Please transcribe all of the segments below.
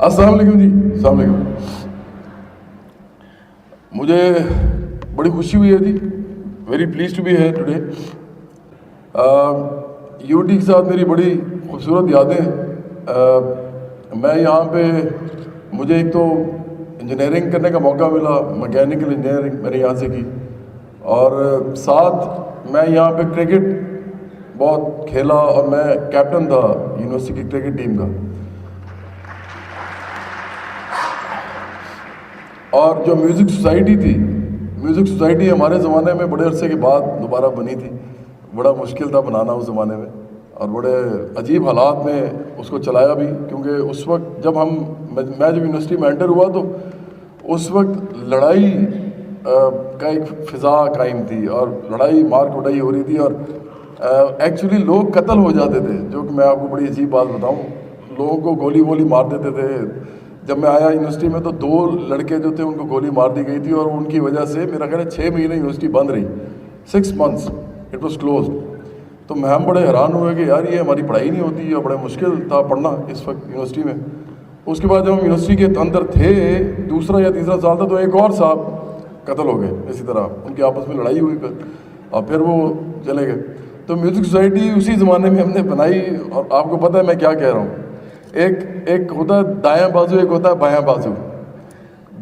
السلام علیکم جی، السلام علیکم. مجھے بڑی خوشی ہوئی ہے جی، very please to be here today. U T کے ساتھ میری بڑی خوبصورت یادیں ہیں. میں یہاں پہ مجھے ایک تو انجینئرنگ کرنے کا موقع ملا، مکینیکل انجینئرنگ میں نے یہاں سے کی، اور ساتھ میں یہاں پہ کرکٹ بہت کھیلا اور میں کیپٹن تھا یونیورسٹی کی کرکٹ ٹیم کا. اور جو میوزک سوسائٹی تھی، میوزک سوسائٹی ہمارے زمانے میں بڑے عرصے کے بعد دوبارہ بنی تھی. بڑا مشکل تھا بنانا اس زمانے میں، اور بڑے عجیب حالات میں اس کو چلایا بھی، کیونکہ اس وقت جب میں جب یونیورسٹی میں انٹر ہوا تو اس وقت لڑائی کا ایک فضا قائم تھی، اور لڑائی مار کٹائی ہو رہی تھی، اور ایکچولی لوگ قتل ہو جاتے تھے. جو کہ میں آپ کو بڑی عجیب بات بتاؤں، لوگوں کو گولی وولی مار دیتے تھے. جب میں آیا یونیورسٹی میں تو 2 لڑکے جو تھے ان کو گولی مار دی گئی تھی، اور ان کی وجہ سے میرا خیال ہے 6 مہینے یونیورسٹی بند رہی. 6 months اٹ واز کلوزڈ. تو میں ہم بڑے حیران ہوئے کہ یار یہ ہماری پڑھائی نہیں ہوتی، اور بڑے مشکل تھا پڑھنا اس وقت یونیورسٹی میں. اس کے بعد جب ہم یونیورسٹی کے اندر تھے، دوسرا یا تیسرا سال تھا، تو ایک اور صاحب قتل ہو گئے اسی طرح، ان کی آپس میں لڑائی ہوئی اور پھر وہ چلے گئے. تو میوزک سوسائٹی اسی زمانے میں ہم نے بنائی. اور آپ کو پتہ ہے میں کیا کہہ رہا ہوں، ایک ہوتا ہے دایاں بازو، ایک ہوتا ہے بایاں بازو.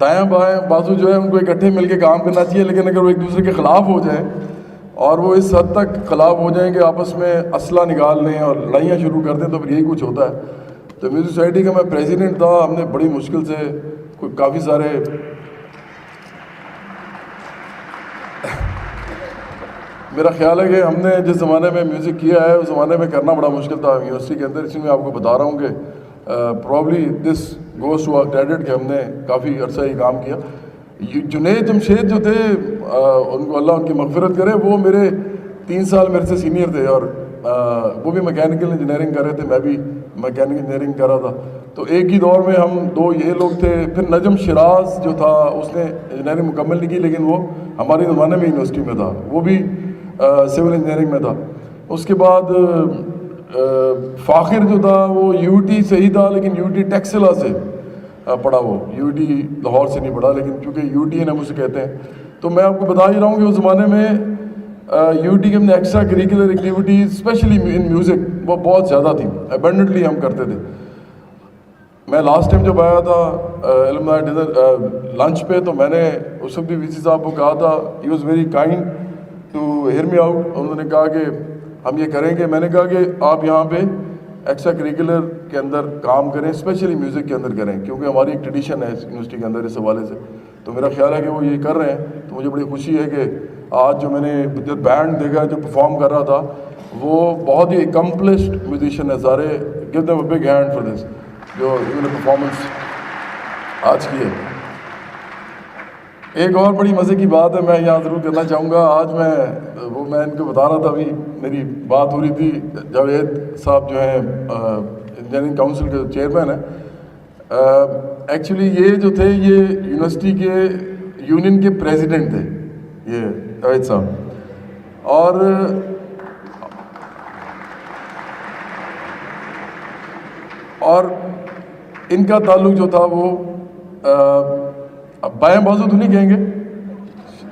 دایاں بایاں بازو جو ہے ان کو اکٹھے مل کے کام کرنا چاہیے، لیکن اگر وہ ایک دوسرے کے خلاف ہو جائیں، اور وہ اس حد تک خلاف ہو جائیں کہ آپس میں اسلحہ نکال لیں اور لڑائیاں شروع کر دیں، تو پھر یہی کچھ ہوتا ہے. تو میوزک سوسائٹی کا میں پریزیڈنٹ تھا. ہم نے بڑی مشکل سے کافی سارے میرا خیال ہے کہ ہم نے جس زمانے میں میوزک کیا ہے اس زمانے میں کرنا بڑا مشکل تھا یونیورسٹی کے اندر. اس لیے میں آپ کو بتا رہا ہوں کہ probably this goes to our credit کہ ہم نے کافی عرصہ یہ کام کیا. جنید جمشید جو تھے، ان کو اللہ ان کی مغفرت کرے، وہ میرے 3 سال میرے سے سینئر تھے، اور وہ بھی میکینیکل انجینئرنگ کر رہے تھے، میں بھی میکینیکل انجینئرنگ کر رہا تھا. تو ایک ہی دور میں ہم 2 یہ لوگ تھے. پھر نجم شراز جو تھا اس نے انجینئرنگ مکمل نہیں کی، لیکن وہ ہمارے زمانے میں یونیورسٹی میں تھا، وہ بھی سول انجینئرنگ میں تھا. اس کے بعد فاخر جو تھا وہ یو ٹی سے ہی تھا، لیکن یو ٹی ٹیکسلا سے پڑھا. وہ یو ٹی لاہور سے نہیں پڑھا، لیکن چونکہ یو ٹی ہم اسے کہتے ہیں. تو میں آپ کو بتا ہی رہا ہوں کہ اس زمانے میں یو ٹی کے اپنے extracurricular activities specially in music وہ بہت زیادہ تھیں، ابنڈنٹلی ہم کرتے تھے. میں لاسٹ ٹائم جب آیا تھا علمدار ڈنر لنچ پہ، تو میں نے اس وقت بھی وی سی صاحب کو کہا تھا، he was very kind to hear me out. انہوں نے کہا کہ ہم یہ کریں گے. میں نے کہا کہ آپ یہاں پہ ایکسٹرا کریکولر کے اندر کام کریں، اسپیشلی میوزک کے اندر کریں، کیونکہ ہماری ایک ٹریڈیشن ہے یونیورسٹی کے اندر اس حوالے سے. تو میرا خیال ہے کہ وہ یہ کر رہے ہیں. تو مجھے بڑی خوشی ہے کہ آج جو میں نے جو بینڈ دیکھا جو پرفارم کر رہا تھا، وہ بہت ہی اکمپلشڈ میوزیشین ہے سارے. Give them a big hand for this جو انہوں نے پرفارمنس آج کی ہے. ایک اور بڑی مزے کی بات ہے میں یہاں ضرور کرنا چاہوں گا. آج میں ان کو بتا رہا تھا، ابھی میری بات ہو رہی تھی، جاوید صاحب جو ہیں انجینئرنگ کاؤنسل کے چیئرمین ہیں. ایکچولی یہ جو تھے یہ یونیورسٹی کے یونین کے پریزیڈنٹ تھے، یہ جاوید صاحب. اور ان کا تعلق جو تھا وہ اب بایاں بازو تو نہیں کہیں گے،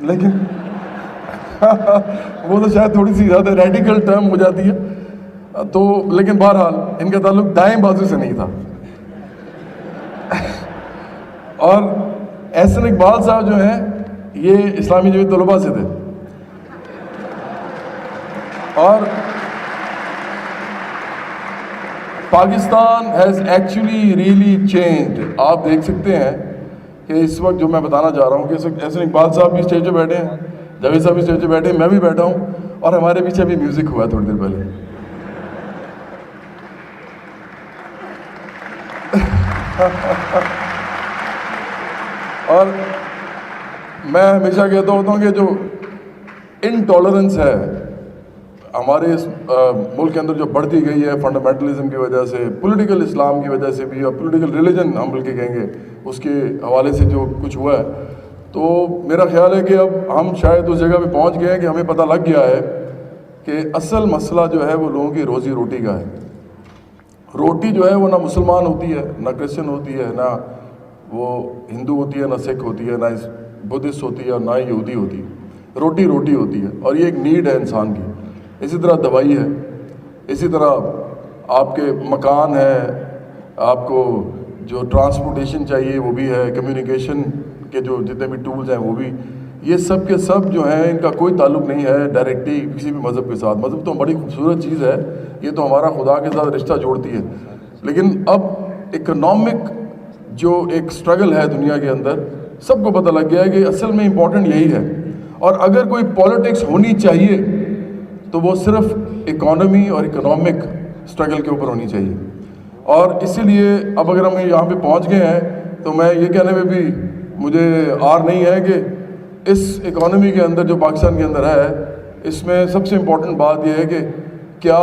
لیکن وہ تو شاید تھوڑی سی زیادہ ریڈیکل ٹرم ہو جاتی ہے. تو لیکن بہرحال ان کا تعلق دائیں بازو سے نہیں تھا. اور احسن اقبال صاحب جو ہیں یہ اسلامی جمعیت طلباء سے تھے. اور Pakistan has actually really changed. آپ دیکھ سکتے ہیں کہ اس وقت جو میں بتانا چاہ رہا ہوں کہ اس وقت احسن اقبال صاحب بھی اسٹیج پہ بیٹھے ہیں، جاوید صاحب بھی اسٹیج پہ بیٹھے ہیں، میں بھی بیٹھا ہوں، اور ہمارے پیچھے بھی میوزک ہوا ہے تھوڑی دیر پہلے. اور میں ہمیشہ کہتا ہوتا ہوں کہ جو انٹالرنس ہے ہمارے اس ملک کے اندر جو بڑھتی گئی ہے فنڈامنٹلزم کی وجہ سے، پولیٹیکل اسلام کی وجہ سے بھی، اور پولیٹیکل ریلیجن ہم بلکہ کہیں گے اس کے حوالے سے جو کچھ ہوا ہے، تو میرا خیال ہے کہ اب ہم شاید اس جگہ پہ پہنچ گئے ہیں کہ ہمیں پتہ لگ گیا ہے کہ اصل مسئلہ جو ہے وہ لوگوں کی روزی روٹی کا ہے. روٹی جو ہے وہ نہ مسلمان ہوتی ہے، نہ کرسچن ہوتی ہے، نہ وہ ہندو ہوتی ہے، نہ سکھ ہوتی ہے، نہ بدھسٹ ہوتی ہے، اور نہ یہودی ہوتی ہے. روٹی روٹی ہوتی ہے، اور یہ ایک نیڈ ہے انسان کی. اسی طرح دوائی ہے، اسی طرح آپ کے مکان ہے، آپ کو جو ٹرانسپورٹیشن چاہیے وہ بھی ہے، کمیونیکیشن کے جو جتنے بھی ٹولز ہیں وہ بھی. یہ سب کے سب جو ہیں ان کا کوئی تعلق نہیں ہے ڈائریکٹلی کسی بھی مذہب کے ساتھ. مذہب تو بڑی خوبصورت چیز ہے، یہ تو ہمارا خدا کے ساتھ رشتہ جوڑتی ہے. لیکن اب اکنامک جو ایک سٹرگل ہے دنیا کے اندر، سب کو پتہ لگ گیا ہے کہ اصل میں امپورٹنٹ یہی ہے. اور اگر کوئی پالیٹکس ہونی چاہیے تو وہ صرف اکانومی اور اکنامک سٹرگل کے اوپر ہونی چاہیے. اور اسی لیے اب اگر ہم یہاں پہ پہنچ گئے ہیں تو میں یہ کہنے میں بھی مجھے آر نہیں ہے کہ اس اکانومی کے اندر جو پاکستان کے اندر ہے، اس میں سب سے امپورٹنٹ بات یہ ہے کہ کیا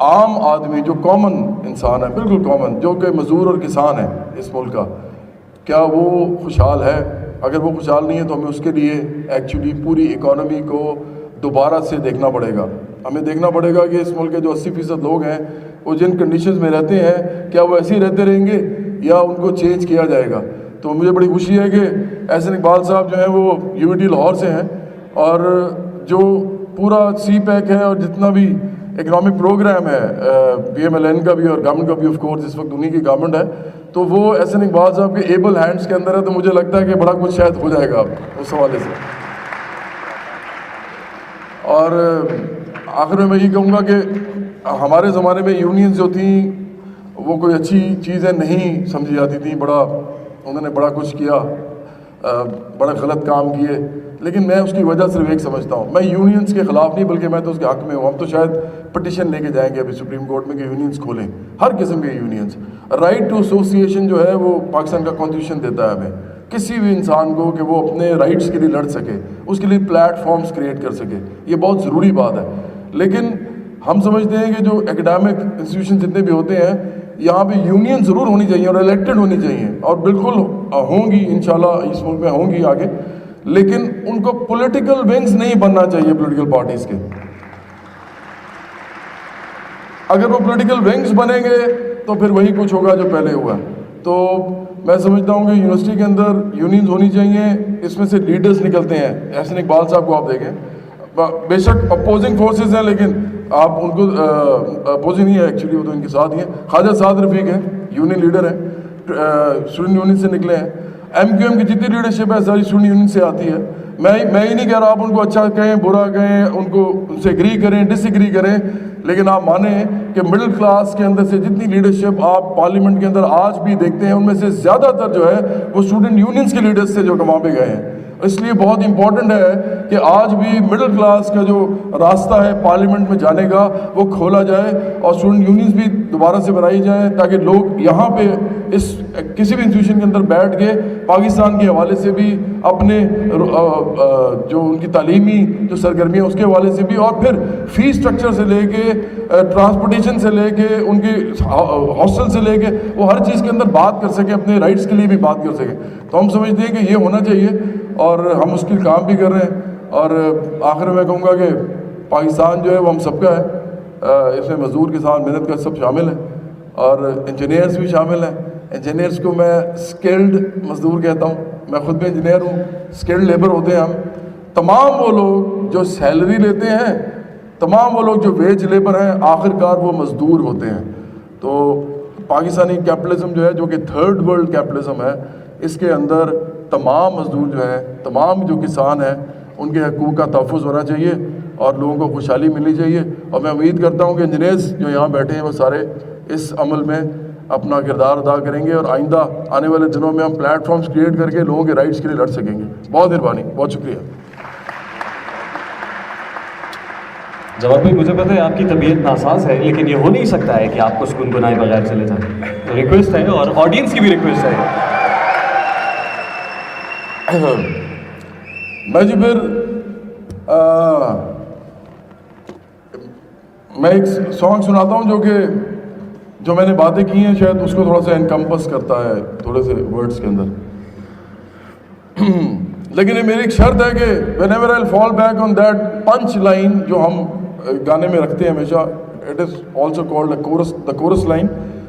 عام آدمی جو کامن انسان ہے، بالکل کامن، جو کہ مزدور اور کسان ہے اس ملک کا، کیا وہ خوشحال ہے؟ اگر وہ خوشحال نہیں ہے تو ہمیں اس کے لیے ایکچولی پوری اکانومی کو دوبارہ سے دیکھنا پڑے گا. ہمیں دیکھنا پڑے گا کہ اس ملک کے جو 80% لوگ ہیں وہ جن کنڈیشنز میں رہتے ہیں، کیا وہ ایسے ہی رہتے رہیں گے یا ان کو چینج کیا جائے گا. تو مجھے بڑی خوشی ہے کہ احسن اقبال صاحب جو ہیں وہ UVT لاہور سے ہیں، اور جو پورا سی پیک ہے اور جتنا بھی اکنامک پروگرام ہے PMLN کا بھی اور گورنمنٹ کا بھی، آف کورس اس وقت انہی کی گورنمنٹ ہے، تو وہ احسن اقبال صاحب کے ایبل ہینڈز کے اندر ہے. تو مجھے لگتا ہے کہ بڑا کچھ شاید ہو جائے گا اس حوالے سے. اور آخر میں یہ کہوں گا کہ ہمارے زمانے میں یونینز جو تھیں وہ کوئی اچھی چیزیں نہیں سمجھی جاتی تھیں. انہوں نے بڑا کچھ کیا، بڑا غلط کام کیے، لیکن میں اس کی وجہ صرف ایک سمجھتا ہوں. میں یونینز کے خلاف نہیں بلکہ میں تو اس کے حق میں ہوں. ہم تو شاید پٹیشن لے کے جائیں گے ابھی سپریم کورٹ میں کہ یونینز کھولیں، ہر قسم کے یونینز. رائٹ ٹو ایسوسیشن جو ہے وہ پاکستان کا کانسٹیٹیوشن دیتا ہے ہمیں، کسی بھی انسان کو کہ وہ اپنے رائٹس کے لیے لڑ سکے، اس کے لیے پلیٹ فارمز کریٹ کر سکے. یہ بہت ضروری بات ہے. لیکن ہم سمجھتے ہیں کہ جو اکیڈمک انسٹیٹیوشن جتنے بھی ہوتے ہیں، یہاں پہ یونین ضرور ہونی چاہیے اور الیکٹڈ ہونی چاہیے، اور بالکل ہوں گی انشاءاللہ اس ملک میں ہوں گی آگے. لیکن ان کو پولیٹیکل ونگز نہیں بننا چاہیے پولیٹیکل پارٹیز کے. اگر وہ پولیٹیکل ونگز بنیں گے تو پھر وہی کچھ ہوگا جو پہلے ہوا. تو میں سمجھتا ہوں کہ یونیورسٹی کے اندر یونینز ہونی چاہیے، اس میں سے لیڈرز نکلتے ہیں. احسن اقبال صاحب کو آپ دیکھیں، بے شک اپوزنگ فورسز ہیں لیکن آپ ان کو اپوزنگ نہیں ہے ایکچولی، وہ تو ان کے ساتھ ہی ہیں. خواجہ سعد رفیق ہیں، یونین لیڈر ہیں، اسٹوڈنٹ یونین سے نکلے ہیں. MQM کی جتنی لیڈرشپ ہے ساری اسٹوڈنٹ یونین سے آتی ہے. میں ہی نہیں کہہ رہا آپ ان کو اچھا کہیں برا کہیں، ان کو ان سے ایگری کریں ڈس ایگری کریں، لیکن آپ مانیں کہ مڈل کلاس کے اندر سے جتنی لیڈرشپ آپ پارلیمنٹ کے اندر آج بھی دیکھتے ہیں، ان میں سے زیادہ تر جو ہے وہ اسٹوڈنٹ یونینز کے لیڈرز سے جو کہ وہاں پہ گئے ہیں. اس لیے بہت امپورٹنٹ ہے کہ آج بھی مڈل کلاس کا جو راستہ ہے پارلیمنٹ میں جانے کا وہ کھولا جائے، اور اسٹوڈنٹ یونینز بھی دوبارہ سے بنائی جائیں، تاکہ لوگ یہاں پہ اس کسی بھی انسٹیٹیوشن کے اندر بیٹھ کے پاکستان کے حوالے سے بھی، اپنے جو ان کی تعلیمی جو سرگرمیاں اس کے حوالے سے بھی، اور پھر فی سٹرکچر سے لے کے ٹرانسپورٹیشن سے لے کے ان کی ہاسٹل سے لے کے وہ ہر چیز کے اندر بات کر سکیں، اپنے رائٹس کے لیے بھی بات کر سکیں. تو ہم سمجھتے ہیں کہ یہ ہونا چاہیے اور ہم اس کے کام بھی کر رہے ہیں. اور آخر میں کہوں گا کہ پاکستان جو ہے وہ ہم سب کا ہے. اس میں مزدور کسان محنت کا سب شامل ہیں اور انجینئرز بھی شامل ہیں. انجینئرز کو میں اسکلڈ مزدور کہتا ہوں، میں خود بھی انجینئر ہوں. اسکلڈ لیبر ہوتے ہیں ہم. تمام وہ لوگ جو سیلری لیتے ہیں، تمام وہ لوگ جو ویج لیبر ہیں، آخر کار وہ مزدور ہوتے ہیں. تو پاکستانی کیپٹلزم جو ہے، جو کہ تھرڈ ورلڈ کیپٹلزم ہے، اس کے اندر تمام مزدور جو ہیں، تمام جو کسان ہیں، ان کے حقوق کا تحفظ ہونا چاہیے اور لوگوں کو خوشحالی ملنی چاہیے. اور میں امید کرتا ہوں کہ انجینئرز جو یہاں بیٹھے ہیں وہ سارے اس عمل میں اپنا کردار ادا کریں گے، اور آئندہ آنے والے دنوں میں ہم پلیٹ فارمز کریٹ کر کے لوگوں کے رائٹس کے لیے لڑ سکیں گے. بہت مہربانی، بہت شکریہ. جواد بھائی، مجھے پتہ ہے آپ کی طبیعت ناساز ہے، لیکن یہ ہو نہیں سکتا ہے کہ آپ کو گنگنائے بغیر چلے جائیں. ریکویسٹ ہے اور آڈینس کی بھی ریکویسٹ ہے. میں جی پھر میں ایک سانگ سناتا ہوں جو میں نے باتیں کی ہیں، شاید اس کو تھوڑا سا انکمپس کرتا ہے تھوڑے سے ورڈز کے اندر. لیکن یہ میری ایک شرط ہے کہ whenever I'll fall back on that punch line جو ہم گانے میں رکھتے ہیں ہمیشہ, it is also called the chorus line.